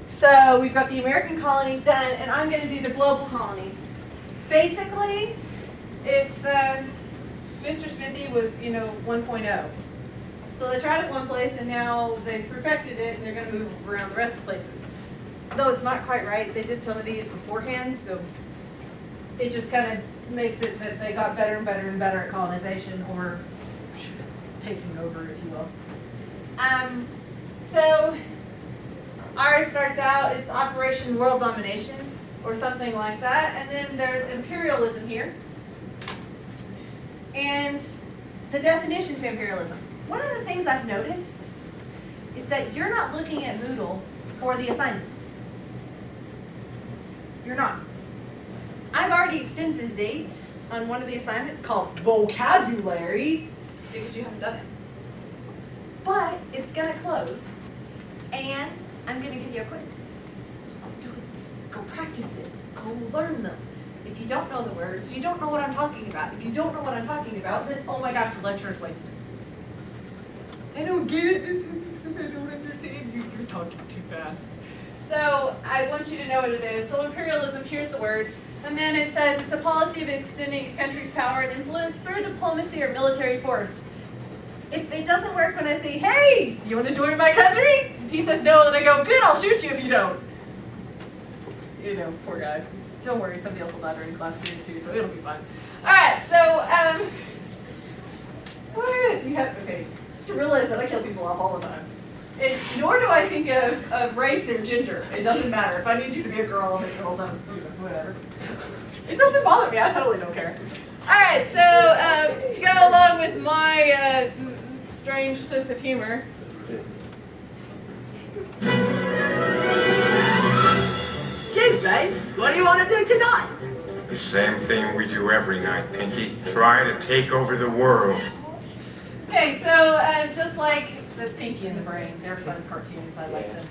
So we've got the American colonies done, and I'm going to do the global colonies. Basically, it's Mr. Smithy was, 1.0. So they tried it one place, and now they've perfected it, and they're going to move around the rest of the places. Though it's not quite right. They did some of these beforehand, so it just kind of makes it that they got better and better and better at colonization, or taking over, if you will. So ours starts out, it's Operation World Domination, or something like that, and then there's imperialism here. And the definition to imperialism. One of the things I've noticed is that you're not looking at Moodle for the assignments. You're not. I've already extended the date on one of the assignments called vocabulary because you haven't done it. But it's going to close, and I'm going to give you a quiz. So go do it. Go practice it. Go learn them. If you don't know the words, you don't know what I'm talking about. If you don't know what I'm talking about, then oh my gosh, the lecture is wasted. I don't get it. I don't understand you. You're talking too fast. So I want you to know what it is. So imperialism, here's the word. And then it says it's a policy of extending a country's power and influence through diplomacy or military force. If it doesn't work when I say, hey, you want to join my country? If he says no, then I go, good, I'll shoot you if you don't. Poor guy. Don't worry, somebody else will die during class period too, so it'll be fun. All right, so, what? Okay, you realize that I kill people off all the time. Nor do I think of race or gender. It doesn't matter. If I need you to be a girl, I'll make girls, whatever. It doesn't bother me. I totally don't care. All right, so to go along with my strange sense of humor. James, babe, what do you want to do tonight? The same thing we do every night, Pinky. Try to take over the world. Okay, so just like this Pinky and the Brain, they're fun cartoons. I like them.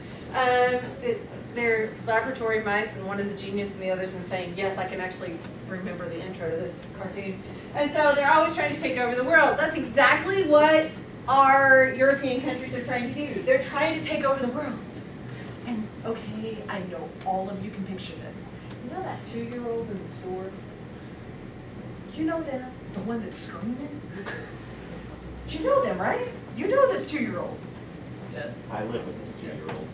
They're laboratory mice, and one is a genius and the other's insane. Yes, I can actually remember the intro to this cartoon. And so they're always trying to take over the world. That's exactly what our European countries are trying to do. They're trying to take over the world. And okay, I know all of you can picture this. You know that 2-year-old in the store? You know them? The one that's screaming? You know them, right? You know this 2-year-old. Yes. I live with this 2-year-old.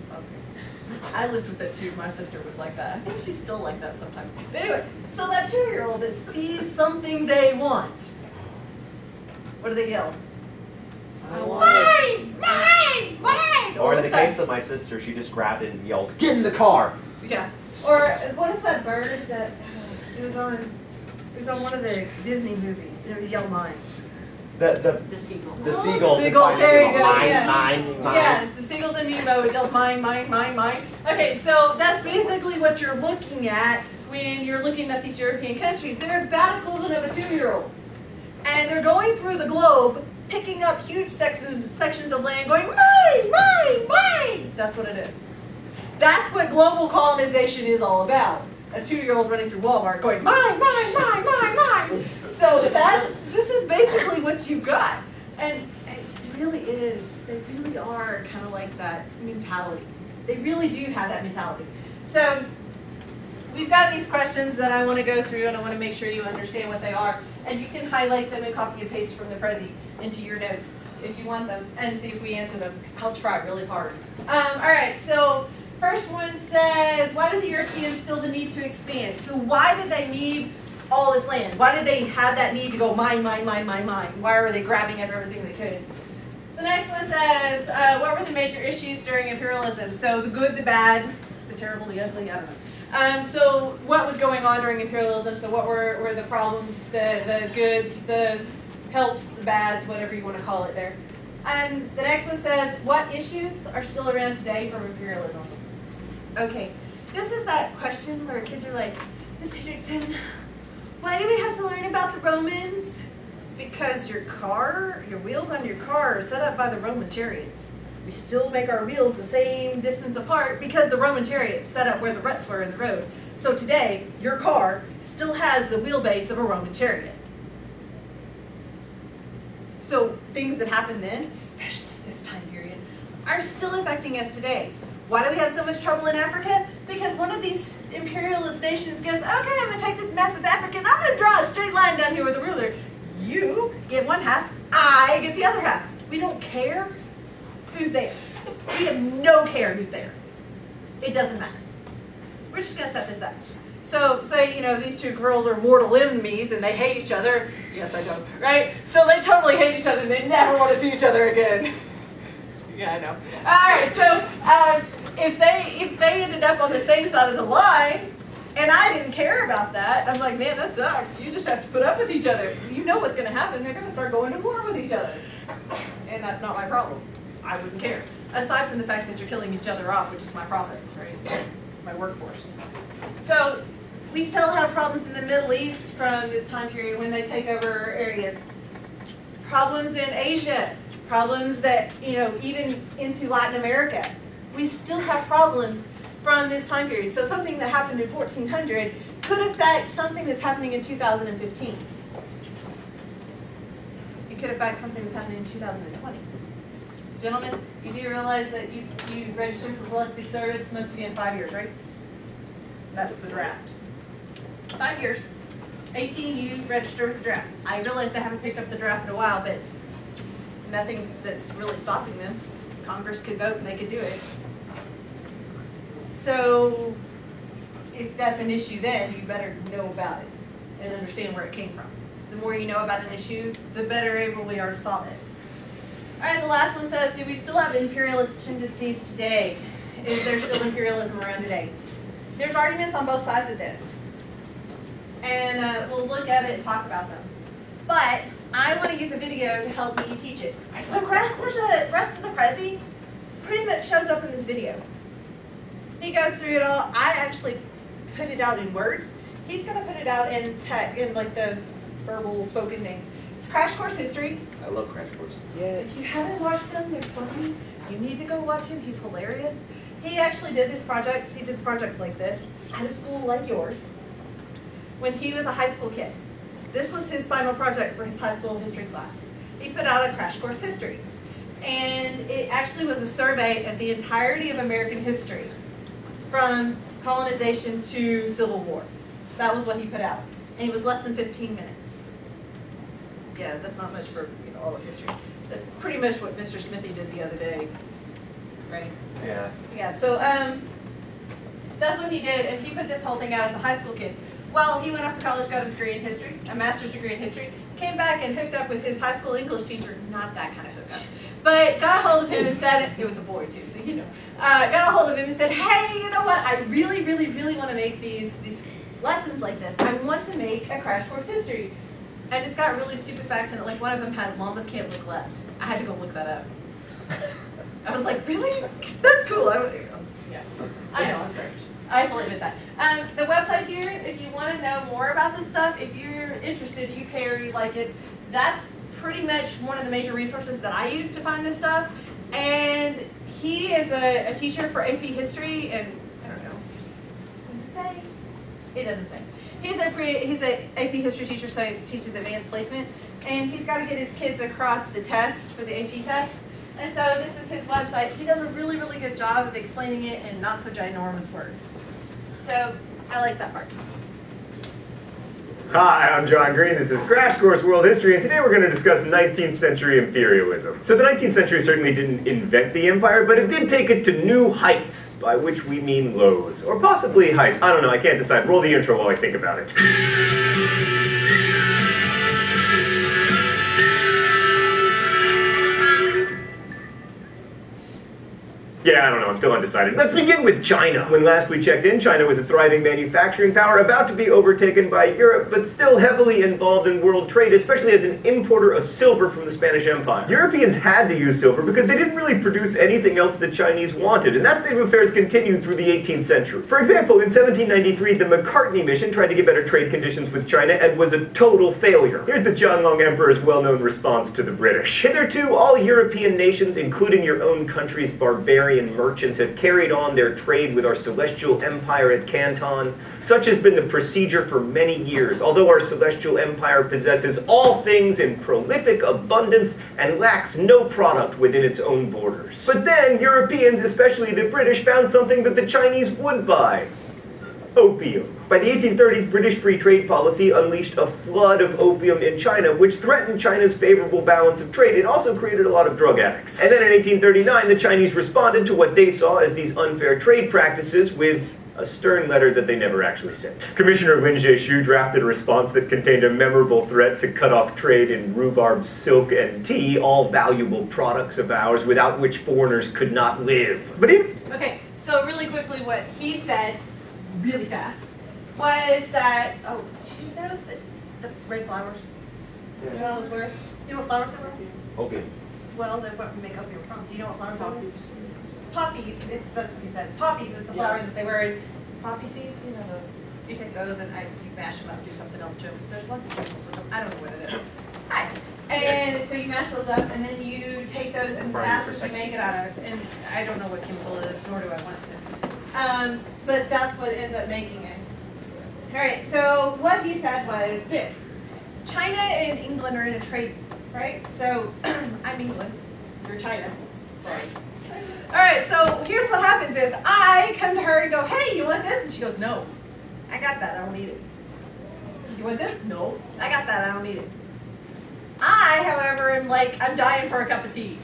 I lived with that too. My sister was like that. I think she's still like that sometimes. But anyway, so that 2-year-old that sees something they want, what do they yell? I want Mine! Mine! Mine! Or in the case of my sister, she just grabbed it and yelled, "Get in the car!" Yeah. Or what is that bird that it was on one of the Disney movies? You know, yell mine. The seagull. The seagulls. The seagulls, there you go. Mine, Yeah. mine, mine. Yes, the seagulls in Nemo yell mine, mine, mine, mine. Okay, so that's basically what you're looking at when you're looking at these European countries. They're about equivalent of a 2-year-old. And they're going through the globe, picking up huge sections of land, going, mine, mine, mine. That's what it is. That's what global colonization is all about. A 2-year-old running through Walmart going, mine, mine, mine, mine, mine. So this is basically what you've got. And it really is, they really are kind of like that mentality. They really do have that mentality. So we've got these questions that I want to go through, and I want to make sure you understand what they are. And you can highlight them and copy and paste from the Prezi into your notes if you want them, and see if we answer them. I'll try really hard. All right, so first one says, why did the Europeans feel the need to expand? So why did they need all this land? Why did they have that need to go mine, mine, mine, mine, mine? Why were they grabbing at everything they could? The next one says, what were the major issues during imperialism? So the good, the bad, the terrible, the ugly, I don't know. So what was going on during imperialism? So what were the problems, the goods, the helps, the bads, whatever you want to call it there. And the next one says, what issues are still around today from imperialism? Okay, this is that question where kids are like, Ms. Hendrickson, why do we have to learn about the Romans? Because your wheels on your car are set up by the Roman chariots. We still make our wheels the same distance apart because the Roman chariots set up where the ruts were in the road. So today, your car still has the wheelbase of a Roman chariot. So things that happened then, especially this time period, are still affecting us today. Why do we have so much trouble in Africa? Because one of these imperialist nations goes, okay, I'm going to take this map of Africa and I'm going to draw a straight line down here with a ruler. You get one half, I get the other half. We don't care who's there. We have no care who's there. It doesn't matter. We're just going to set this up. So say, these two girls are mortal enemies and they hate each other. Yes, I don't, right? So they totally hate each other and they never want to see each other again. Yeah, I know. All right, so if they ended up on the same side of the line, and I didn't care about that, I'm like, man, that sucks. You just have to put up with each other. You know what's going to happen. They're going to start going to war with each other. And that's not my problem. I wouldn't care. Aside from the fact that you're killing each other off, which is my profits, right? My workforce. So we still have problems in the Middle East from this time period when they take over areas. Problems in Asia. Problems that, even into Latin America. We still have problems from this time period. So something that happened in 1400 could affect something that's happening in 2015. It could affect something that's happening in 2020. Gentlemen, you do realize that you registered for selective service, most of you in 5 years, right? That's the draft. 5 years. 18, you register with the draft. I realize they haven't picked up the draft in a while, but nothing that's really stopping them. Congress could vote and they could do it. So if that's an issue then, you better know about it and understand where it came from. The more you know about an issue, the better able we are to solve it. All right, the last one says, do we still have imperialist tendencies today? Is there still imperialism around today? There's arguments on both sides of this. And we'll look at it and talk about them. But I want to use a video to help me teach it. The rest of the Prezi pretty much shows up in this video. He goes through it all. I actually put it out in words. He's going to put it out in like the verbal spoken things. It's Crash Course History. I love Crash Course. Yes. If you haven't watched them, they're funny. You need to go watch him. He's hilarious. He actually did this project. He did a project like this at a school like yours when he was a high school kid. This was his final project for his high school history class. He put out a Crash Course History. And it actually was a survey of the entirety of American history from colonization to Civil War. That was what he put out. And it was less than 15 minutes. Yeah, that's not much for all of history. That's pretty much what Mr. Smithy did the other day, right? Yeah. Yeah, so that's what he did, and he put this whole thing out as a high school kid. Well, he went off to college, got a degree in history, a master's degree in history, came back and hooked up with his high school English teacher, not that kind of hookup, but got a hold of him and said, it was a boy too, so got a hold of him and said, hey, you know what, I really, really, really want to make these lessons like this. I want to make a Crash Course History. And it's got really stupid facts in it, like one of them has llamas can't look left. I had to go look that up. I was like, really? That's cool. Yeah, I know, I'm strange. I fully admit that. The website here, if you want to know more about this stuff, if you're interested, you care, you like it, that's pretty much one of the major resources that I use to find this stuff. And he is a teacher for AP History, and I don't know, does it say? It doesn't say. He's a AP History teacher, so he teaches advanced placement, and he's got to get his kids across the test for the AP test. And so this is his website. He does a really, really good job of explaining it in not so ginormous words. So I like that part. Hi, I'm John Green. This is Crash Course World History, and today we're going to discuss 19th century imperialism. So the 19th century certainly didn't invent the empire, but it did take it to new heights, by which we mean lows. Or possibly heights. I don't know, I can't decide. Roll the intro while I think about it. Yeah, I don't know, I'm still undecided. Let's begin with China. When last we checked in, China was a thriving manufacturing power about to be overtaken by Europe, but still heavily involved in world trade, especially as an importer of silver from the Spanish Empire. Europeans had to use silver because they didn't really produce anything else the Chinese wanted, and that state of affairs continued through the 18th century. For example, in 1793, the Macartney mission tried to get better trade conditions with China and was a total failure. Here's the Jianlong Emperor's well-known response to the British. Hitherto, all European nations, including your own country's barbarian Barbarian merchants have carried on their trade with our celestial empire at Canton. Such has been the procedure for many years, although our celestial empire possesses all things in prolific abundance and lacks no product within its own borders. But then, Europeans, especially the British, found something that the Chinese would buy. Opium. By the 1830s, British free trade policy unleashed a flood of opium in China, which threatened China's favorable balance of trade. It also created a lot of drug addicts. And then in 1839, the Chinese responded to what they saw as these unfair trade practices with a stern letter that they never actually sent. Commissioner Lin Jie-shu drafted a response that contained a memorable threat to cut off trade in rhubarb, silk, and tea, all valuable products of ours without which foreigners could not live. But even... Okay, so really quickly what he said, really fast, was that, oh, did you notice the red flowers? Yeah. You know those were? You know what flowers they were? Opium. Well, they're what we make opium from. Do you know what flowers they were? Poppies, that's what he said. Poppies is the flower that they were in. Poppy seeds, you know those. You take those and you mash them up, do something else to them. There's lots of chemicals with them. I don't know what it is. Hi. And so you mash those up and then you take those and that's what you make it out of. And I don't know what chemical it is, nor do I want to. But that's what ends up making it. All right, so what he said was this. China and England are in a trade, right? So I'm England, you're China. Sorry. All right, so here's what happens is I come to her and go, hey, you want this? And she goes, no, I got that, I don't need it. You want this? No, I got that, I don't need it. I, however, am like, I'm dying for a cup of tea.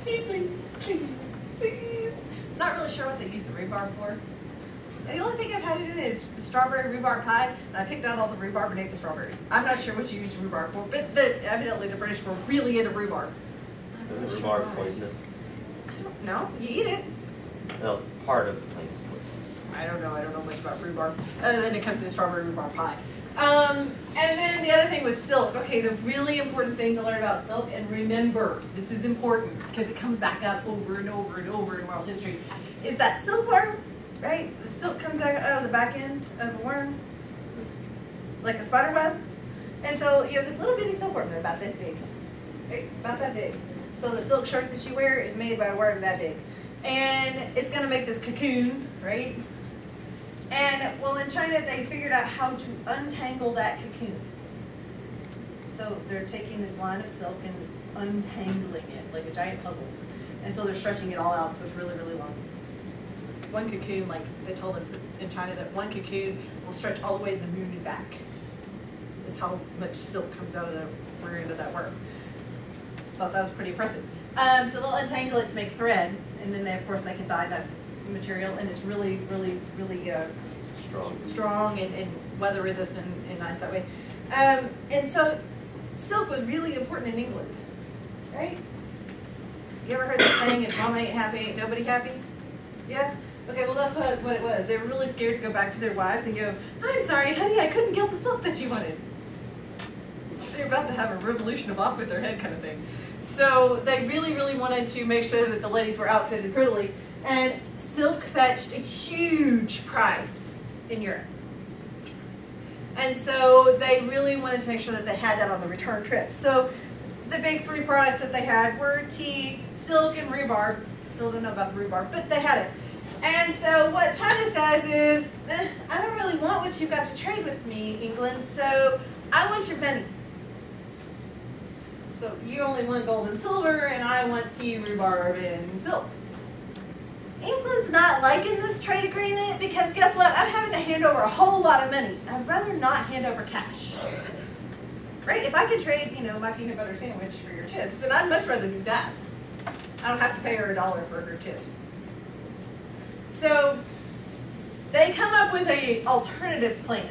Tea, please, please, please. I'm not really sure what they use the rhubarb for. The only thing I've had it in is strawberry rhubarb pie, and I picked out all the rhubarb and ate the strawberries. I'm not sure what you use rhubarb for, but evidently the British were really into rhubarb. Is rhubarb poisonous? No, you eat it. No, part of the place. I don't know much about rhubarb, other than it comes in strawberry rhubarb pie. And then the other thing was silk. Okay, the really important thing to learn about silk, and remember, this is important because it comes back up over and over and over in world history, is that silkworm, right? The silk comes out of the back end of a worm, like a spider web. And so you have this little bitty silkworm, they're about this big, right? About that big. So the silk shirt that you wear is made by a worm that big. And it's gonna make this cocoon, right? And well, in China, they figured out how to untangle that cocoon. So they're taking this line of silk and untangling it like a giant puzzle. And so they're stretching it all out, so it's really, really long. One cocoon, like they told us in China, that one cocoon will stretch all the way to the moon and back. Is how much silk comes out of the rear end of that worm. Thought that was pretty impressive. So they'll untangle it to make thread, and then of course they can dye that material, and it's really, really, really strong and weather resistant and nice that way. And so silk was really important in England, right? You ever heard the saying, if mama ain't happy, ain't nobody happy? Yeah? Okay, well that's what it was. They were really scared to go back to their wives and go, I'm sorry, honey, I couldn't get the silk that you wanted. They're about to have a revolution of off with their head kind of thing. So they really, really wanted to make sure that the ladies were outfitted prettily. And silk fetched a huge price in Europe. And so they really wanted to make sure that they had that on the return trip. So the big three products that they had were tea, silk, and rhubarb. Still don't know about the rhubarb, but they had it. And so what China says is, I don't really want what you've got to trade with me, England, so I want your money. So you only want gold and silver, and I want tea, rhubarb, and silk. England's not liking this trade agreement because guess what? I'm having to hand over a whole lot of money. I'd rather not hand over cash. Right? If I could trade, my peanut butter sandwich for your chips, then I'd much rather do that. I don't have to pay her $1 for her chips. So they come up with an alternative plan.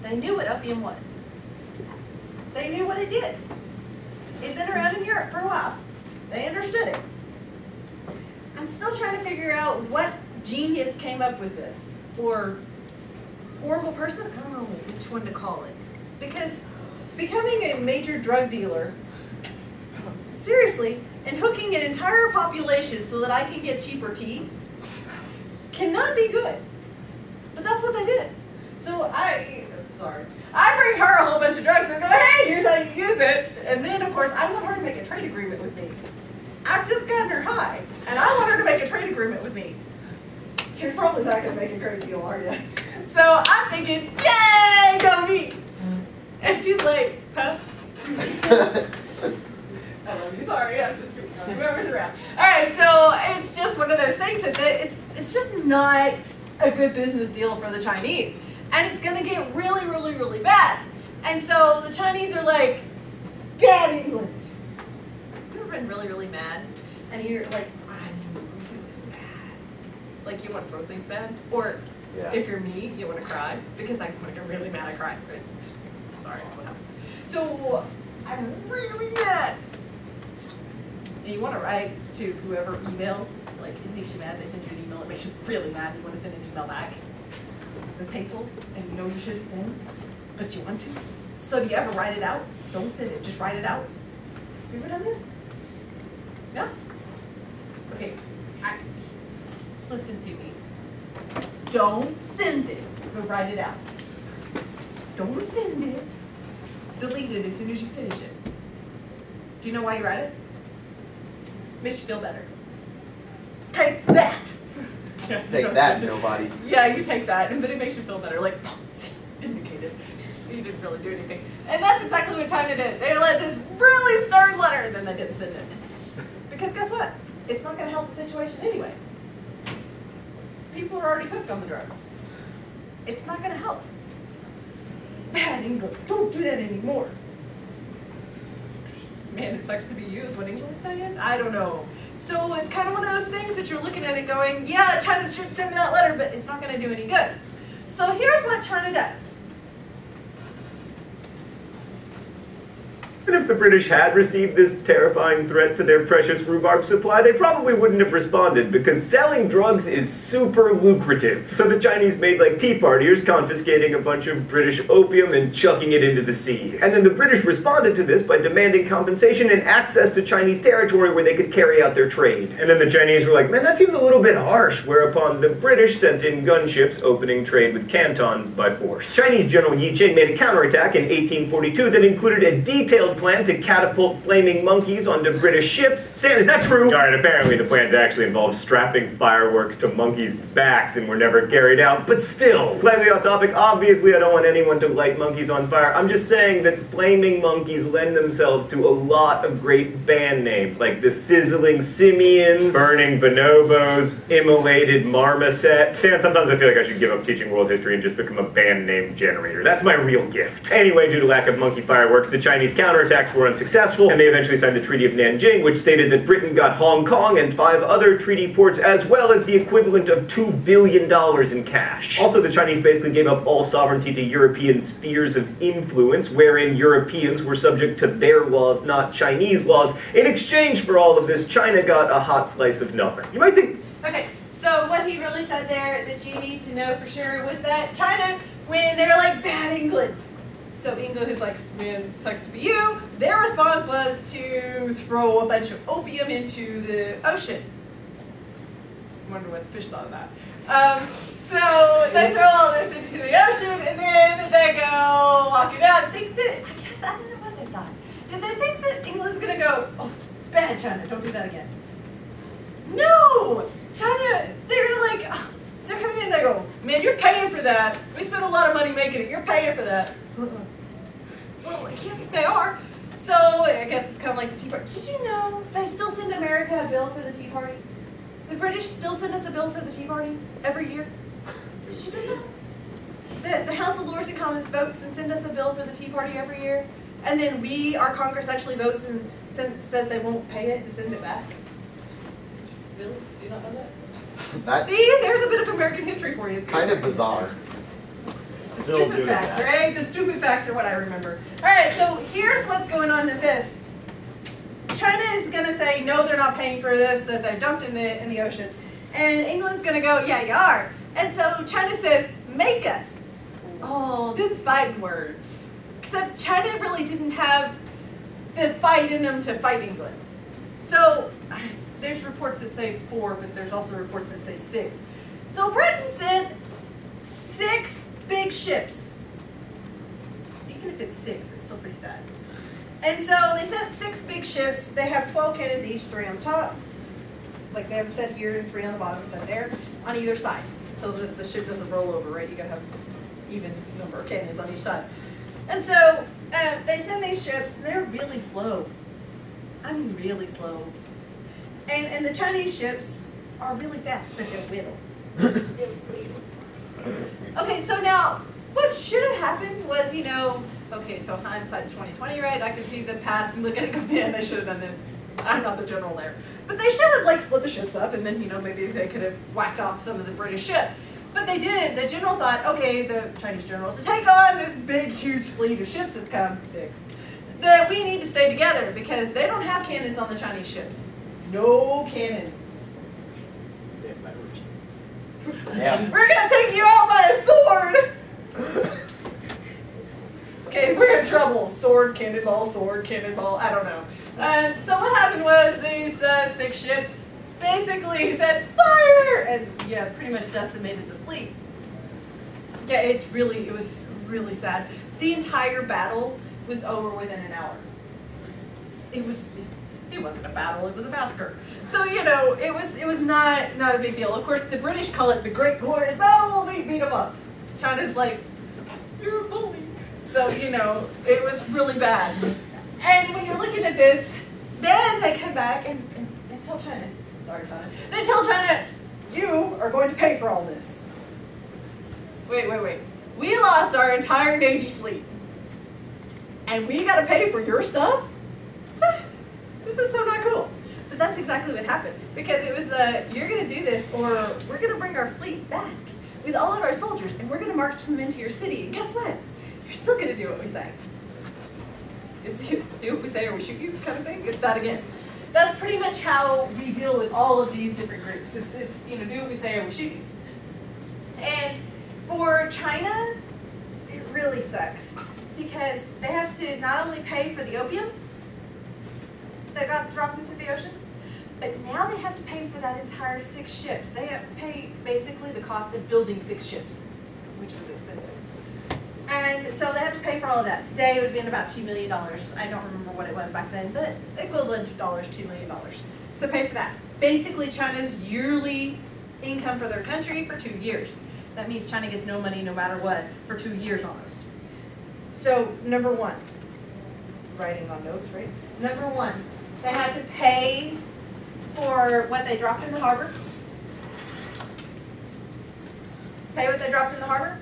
They knew what opium was. They knew what it did. It'd been around in Europe for a while. They understood it. I'm still trying to figure out what genius came up with this, or horrible person, I don't know which one to call it. Because becoming a major drug dealer, seriously, and hooking an entire population so that I can get cheaper tea, cannot be good. But that's what they did. So I bring her a whole bunch of drugs and go, hey, here's how you use it. And then, of course, I want her to make a trade agreement with me. I've just gotten her high, and I want her to make a trade agreement with me. You're probably not going to make a great deal, are you? So I'm thinking, yay, go me. And she's like, huh? I love you, sorry, I'm just kidding. Whoever's around. All right, so it's just one of those things that it's just not a good business deal for the Chinese. And it's going to get really, really, really bad. And so the Chinese are like, bad England. You ever been really, really mad? And you're like, I'm really mad. Like you want to throw things bad? Or if you're me, you want to cry? Because when I get really mad, I cry. Right? Just, sorry, that's what happens. So I'm really mad. And you want to write to whoever email, like it makes you mad, they send you an email, it makes you really mad, you want to send an email back. It's hateful, and you know you shouldn't send, but you want to. So do you ever write it out? Don't send it, just write it out. Have you ever done this? Yeah? Okay, listen to me. Don't send it, but write it out. Don't send it. Delete it as soon as you finish it. Do you know why you write it? Makes you feel better. Take that! Take that, nobody. Yeah, you take that, but it makes you feel better. Like, see, vindicated. You didn't really do anything. And that's exactly what China did. They let this really stern letter, and then they didn't send it. Because guess what? It's not going to help the situation anyway. People are already hooked on the drugs. It's not going to help. Bad England. Don't do that anymore. Man, it sucks to be you is what England's saying? I don't know. So it's kind of one of those things that you're looking at it going, yeah, China should send that letter, but it's not going to do any good. So here's what China does. And if the British had received this terrifying threat to their precious rhubarb supply, they probably wouldn't have responded, because selling drugs is super lucrative. So the Chinese made like tea partiers, confiscating a bunch of British opium and chucking it into the sea. And then the British responded to this by demanding compensation and access to Chinese territory where they could carry out their trade. And then the Chinese were like, man, that seems a little bit harsh, whereupon the British sent in gunships opening trade with Canton by force. Chinese General Yi Ching made a counterattack in 1842 that included a detailed plan to catapult flaming monkeys onto British ships. Stan, is that true? Alright, apparently the plans actually involved strapping fireworks to monkeys' backs and were never carried out, but still. Slightly off topic, obviously I don't want anyone to light monkeys on fire. I'm just saying that flaming monkeys lend themselves to a lot of great band names, like the Sizzling Simians, Burning Bonobos, Immolated Marmoset. Stan, sometimes I feel like I should give up teaching world history and just become a band name generator. That's my real gift. Anyway, due to lack of monkey fireworks, the Chinese counterattacks were unsuccessful, and they eventually signed the Treaty of Nanjing, which stated that Britain got Hong Kong and 5 other treaty ports, as well as the equivalent of $2 billion in cash. Also, the Chinese basically gave up all sovereignty to European spheres of influence, wherein Europeans were subject to their laws, not Chinese laws. In exchange for all of this, China got a hot slice of nothing. You might think... Okay, so what he really said there that you need to know for sure was that China, when they're like, bad England, so England is like, man, it sucks to be you. Their response was to throw a bunch of opium into the ocean. I wonder what the fish thought of that. So they throw all this into the ocean, and then they go walking out and think that, I guess, I don't know what they thought. Did they think that England's going to go, oh, bad China, don't do that again? No! China, they're like, oh, they're coming in, they go, man, you're paying for that. We spent a lot of money making it, you're paying for that. Well, yeah, they are. So I guess it's kind of like the Tea Party. Did you know they still send America a bill for the Tea Party? The British still send us a bill for the Tea Party every year. Did you know that? The House of Lords and Commons votes and send us a bill for the Tea Party every year, and then our Congress actually votes and says they won't pay it and sends it back. Really? Do you not know that? That's See, there's a bit of American history for you. It's kind of bizarre. The stupid facts, right? The stupid facts are what I remember. All right, so here's what's going on with this. China is going to say, no, they're not paying for this, that they dumped in the ocean. And England's going to go, yeah, you are. And so China says, make us. Oh, them's fighting words. Except China really didn't have the fight in them to fight England. So there's reports that say 4, but there's also reports that say 6. So Britain sent 6 big ships. Even if it's 6, it's still pretty sad. And so they sent 6 big ships. They have 12 cannons each, 3 on the top. Like they have set here and 3 on the bottom, set there, on either side. So that the ship doesn't roll over, right? You gotta have even number of cannons on each side. And so they send these ships, and they're really slow. I mean really slow. And the Chinese ships are really fast, but they're little. Okay, so now, what should have happened was, okay, so hindsight's 20/20, right? I can see the past and look at it and go, man, they should have done this. I'm not the general there. But they should have, like, split the ships up, and then, maybe they could have whacked off some of the British ship. But they didn't. The general thought, okay, the Chinese general, to take on this big, huge fleet of ships that's come 6, that we need to stay together because they don't have cannons on the Chinese ships. No cannons. Yeah. We're gonna take you out by a sword! Okay, we're in trouble. Sword, cannonball, I don't know. And so what happened was these 6 ships basically said, fire! And yeah, pretty much decimated the fleet. Yeah, it was really sad. The entire battle was over within an hour. It wasn't a battle, it was a massacre. So, it was not a big deal. Of course, the British call it the Great Glorious Battle, we beat them up. China's like, you're a bully. So, it was really bad. And when you're looking at this, then they come back and they tell China, sorry China, they tell China, you are going to pay for all this. Wait. We lost our entire Navy fleet. And we got to pay for your stuff? This is so not cool. But that's exactly what happened. Because it was, you're going to do this or we're going to bring our fleet back with all of our soldiers and we're going to march them into your city. And guess what? You're still going to do what we say. It's do what we say or we shoot you kind of thing. It's that again. That's pretty much how we deal with all of these different groups. It's do what we say or we shoot you. And for China, it really sucks. Because they have to not only pay for the opium that got dropped into the ocean, but now they have to pay for that entire 6 ships. They have to pay basically the cost of building 6 ships, which was expensive. And so they have to pay for all of that. Today it would have been about $2 million. I don't remember what it was back then, but equivalent to dollars, $2 million. So pay for that. Basically China's yearly income for their country for 2 years. That means China gets no money no matter what for 2 years almost. So number 1, writing on notes, right? Number 1, they had to pay for what they dropped in the harbor. Pay what they dropped in the harbor.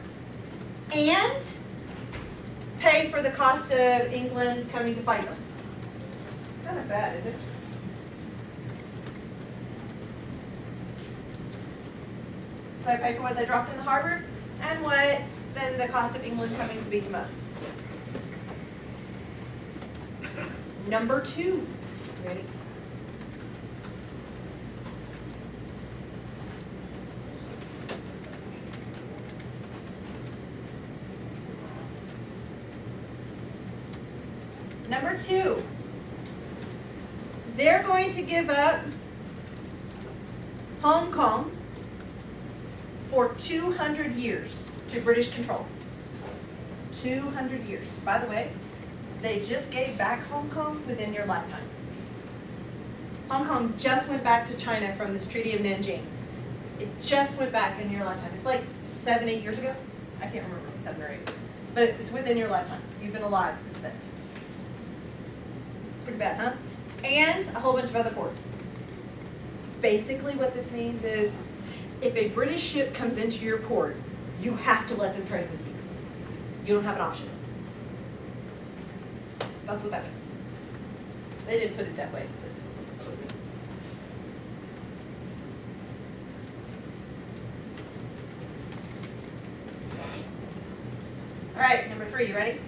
And pay for the cost of England coming to fight them. Kind of sad, isn't it? So I pay for what they dropped in the harbor and what then the cost of England coming to beat them up. Number 2. Ready? Number 2. They're going to give up Hong Kong for 200 years to British control. 200 years. By the way, they just gave back Hong Kong within your lifetime. Hong Kong just went back to China from this Treaty of Nanjing. It just went back in your lifetime. It's like 7, 8 years ago. I can't remember if it was 7 or 8. But it's within your lifetime. You've been alive since then. Pretty bad, huh? And a whole bunch of other ports. Basically what this means is if a British ship comes into your port, you have to let them trade with you. You don't have an option. That's what that means. They didn't put it that way, but that's what it means. All right, number 3, you ready?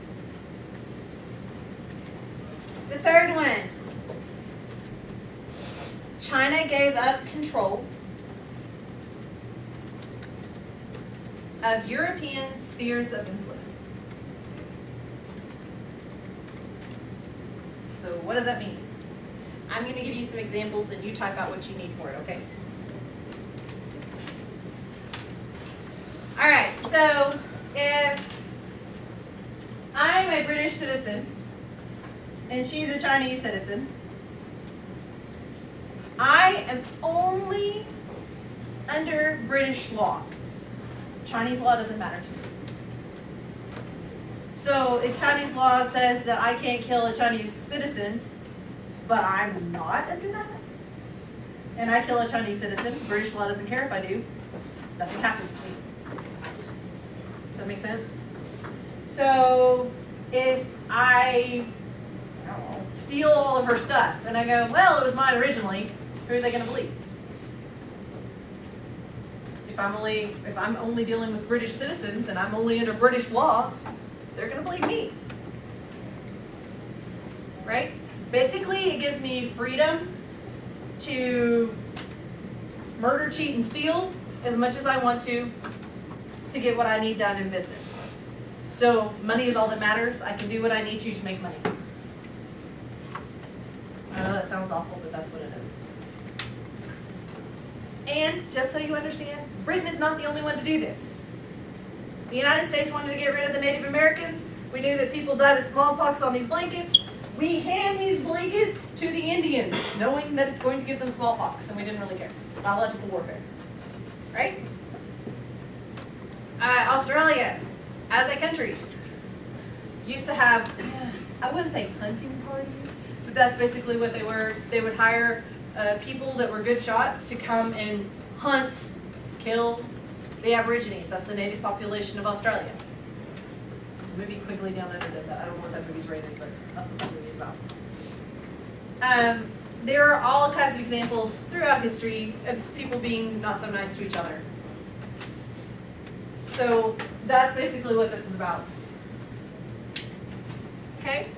The third one. China gave up control of European spheres of influence. So what does that mean? I'm going to give you some examples and you type out what you need for it, okay? All right, so if I'm a British citizen and she's a Chinese citizen. I am only under British law. Chinese law doesn't matter to me. So if Chinese law says that I can't kill a Chinese citizen, but I'm not under that, and I kill a Chinese citizen, British law doesn't care if I do, nothing happens to me. Does that make sense? So if I don't know, steal all of her stuff and I go, well, it was mine originally, who are they going to believe? If I'm only dealing with British citizens and I'm only under British law, they're going to believe me. Right? Basically, it gives me freedom to murder, cheat, and steal as much as I want to get what I need done in business. So money is all that matters. I can do what I need to make money. I know that sounds awful, but that's what it is. And just so you understand, Britain is not the only one to do this. The United States wanted to get rid of the Native Americans. We knew that people died of smallpox on these blankets. We hand these blankets to the Indians, knowing that it's going to give them smallpox, and we didn't really care. Biological warfare, right? Australia, as a country, used to have, I wouldn't say hunting parties, but that's basically what they were. They would hire people that were good shots to come and hunt, kill the Aborigines. That's the native population of Australia. The movie Quigley Down Under does that. I don't know what that movie's rated, but that's what that movie is about. There are all kinds of examples throughout history of people being not so nice to each other. So that's basically what this was about. Okay?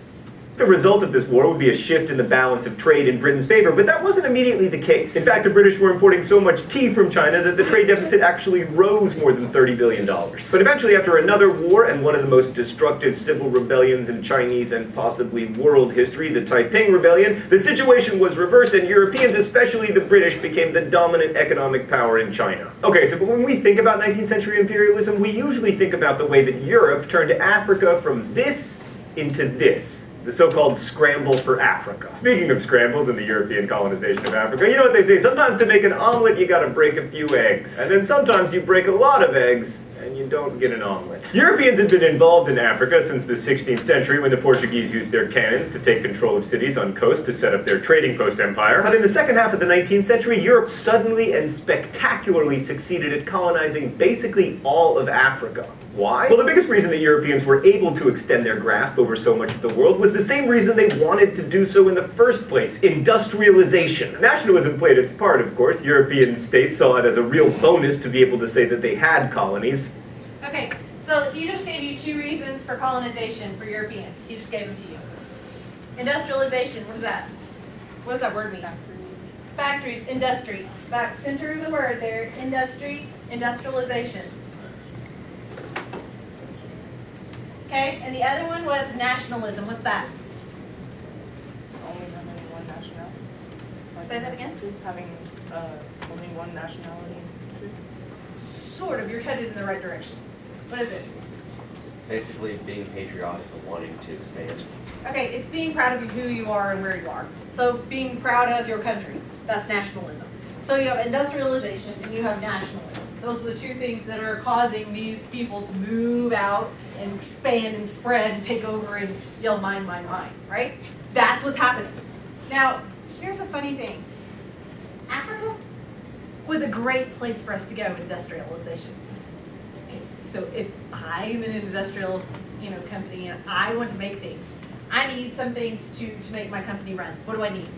The result of this war would be a shift in the balance of trade in Britain's favor, but that wasn't immediately the case. In fact, the British were importing so much tea from China that the trade deficit actually rose more than $30 billion. But eventually, after another war and one of the most destructive civil rebellions in Chinese and possibly world history, the Taiping Rebellion, the situation was reversed and Europeans, especially the British, became the dominant economic power in China. Okay, so when we think about 19th century imperialism, we usually think about the way that Europe turned Africa from this into this. The so-called scramble for Africa. Speaking of scrambles and the European colonization of Africa, you know what they say, sometimes to make an omelet you gotta break a few eggs. And then sometimes you break a lot of eggs and you don't get an omelet. Europeans had been involved in Africa since the 16th century when the Portuguese used their cannons to take control of cities on coast to set up their trading post empire. But in the second half of the 19th century, Europe suddenly and spectacularly succeeded at colonizing basically all of Africa. Why? Well, the biggest reason that Europeans were able to extend their grasp over so much of the world was the same reason they wanted to do so in the first place: industrialization. Nationalism played its part, of course. European states saw it as a real bonus to be able to say that they had colonies. Okay, so he just gave you two reasons for colonization for Europeans. He just gave them to you. Industrialization, what is that? What does that word mean? Factories, industry. Back center of the word there, industry, industrialization. Okay, and the other one was nationalism. What's that? Only having one nationality. Say that again? Having only one nationality. Sort of, you're headed in the right direction. What is it? Basically being patriotic and wanting to expand. Okay, it's being proud of who you are and where you are. So being proud of your country, that's nationalism. So you have industrialization and you have nationalism. Those are the two things that are causing these people to move out and expand and spread and take over and yell mine, mine, mine, right? That's what's happening. Now, here's a funny thing. Africa was a great place for us to go, industrialization. Okay, so if I'm in an industrial company and I want to make things, I need some things to make my company run. What do I need?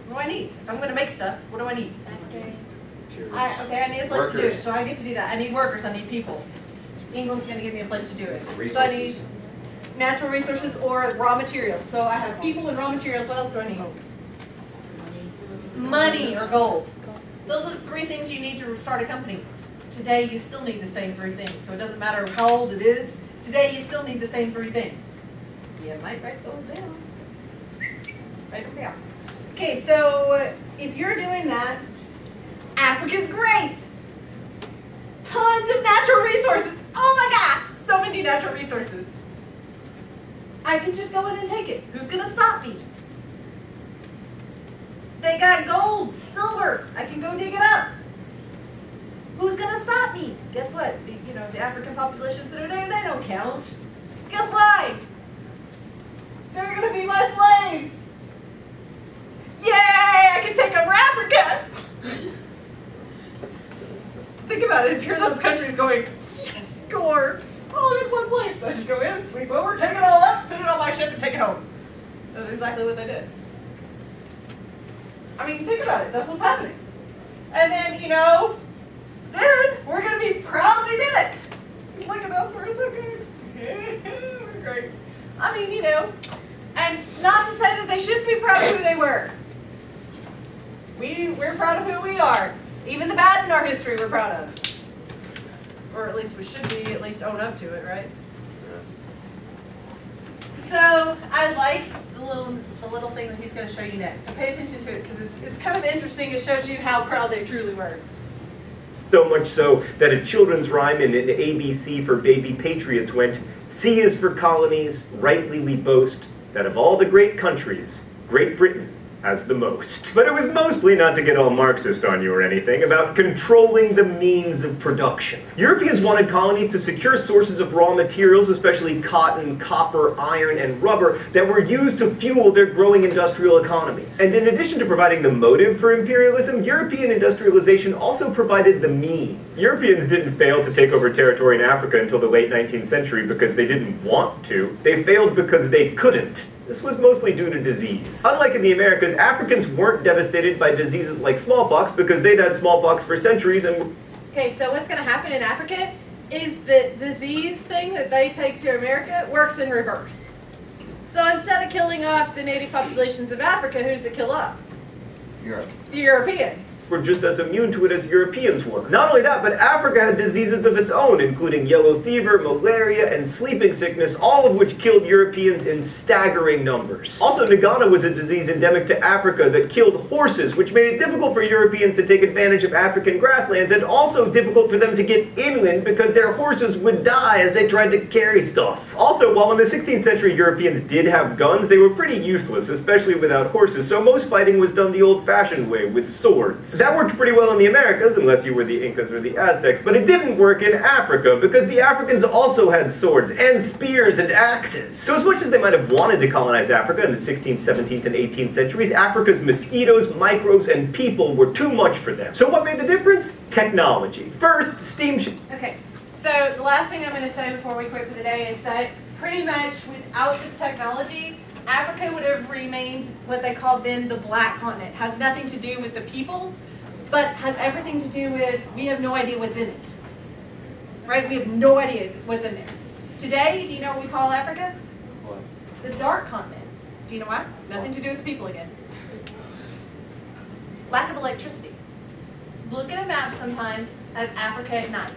What do I need? If I'm going to make stuff, what do I need? I need a place to do it, so I get to do that. I need workers, I need people. England's going to give me a place to do it. Resources. So I need natural resources or raw materials. So I have people and raw materials. What else do I need? Money or gold. Those are the three things you need to start a company. Today you still need the same three things. So it doesn't matter how old it is. Today you still need the same three things. You might write those down. Write them down. Okay, so if you're doing that, Africa's great. Tons of natural resources. Oh my God, so many natural resources. I can just go in and take it. Who's gonna stop me? They got gold, silver. I can go dig it up. Who's gonna stop me? Guess what? The African populations that are there, they don't count. Guess why? They're gonna be my slaves. Yay! I can take over Africa. Think about it. If you're those countries going, yes, score. All in one place. I just go in, sweep over, take it all up, put it on my ship, and take it home. That's exactly what they did. I mean, think about it. That's what's happening. And then, then we're going to be proud we did it. Look at us. We're so good. We're great. I mean, and not to say that they shouldn't be proud of who they were. We're proud of who we are. Even the bad in our history we're proud of. Or at least we should be, at least own up to it, right? So I like the little thing that he's going to show you next. So pay attention to it because it's kind of interesting. It shows you how proud they truly were. So much so that a children's rhyme in an ABC for baby patriots went, "C is for colonies, rightly we boast, that of all the great countries, Great Britain has the most." But it was mostly, not to get all Marxist on you or anything, about controlling the means of production. Europeans wanted colonies to secure sources of raw materials, especially cotton, copper, iron, and rubber, that were used to fuel their growing industrial economies. And in addition to providing the motive for imperialism, European industrialization also provided the means. Europeans didn't fail to take over territory in Africa until the late 19th century because they didn't want to. They failed because they couldn't. This was mostly due to disease. Unlike in the Americas, Africans weren't devastated by diseases like smallpox because they'd had smallpox for centuries and... Okay, so what's going to happen in Africa is the disease thing that they take to America works in reverse. So instead of killing off the native populations of Africa, who does it kill off? Europe. The Europeans. were just as immune to it as Europeans were. Not only that, but Africa had diseases of its own, including yellow fever, malaria, and sleeping sickness, all of which killed Europeans in staggering numbers. Also, Nagana was a disease endemic to Africa that killed horses, which made it difficult for Europeans to take advantage of African grasslands, and also difficult for them to get inland because their horses would die as they tried to carry stuff. Also, while in the 16th century Europeans did have guns, they were pretty useless, especially without horses, so most fighting was done the old-fashioned way, with swords. That worked pretty well in the Americas, unless you were the Incas or the Aztecs, but it didn't work in Africa, because the Africans also had swords, and spears, and axes. So as much as they might have wanted to colonize Africa in the 16th, 17th, and 18th centuries, Africa's mosquitoes, microbes, and people were too much for them. So what made the difference? Technology. First, steamship. Okay, so the last thing I'm going to say before we quit for the day is that pretty much without this technology, Africa would have remained what they called then the black continent. It has nothing to do with the people, but has everything to do with, we have no idea what's in it. Right? We have no idea what's in there. Today, do you know what we call Africa? What? The dark continent. Do you know why? Nothing to do with the people again. Lack of electricity. Look at a map sometime of Africa at night.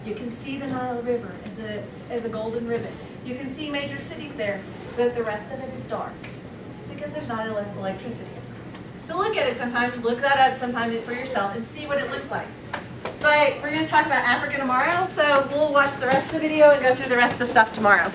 You can see the Nile River as a golden ribbon. You can see major cities there, but the rest of it is dark because there's not enough electricity. So look at it sometime, look that up sometime for yourself and see what it looks like. But we're going to talk about Africa tomorrow, so we'll watch the rest of the video and go through the rest of the stuff tomorrow.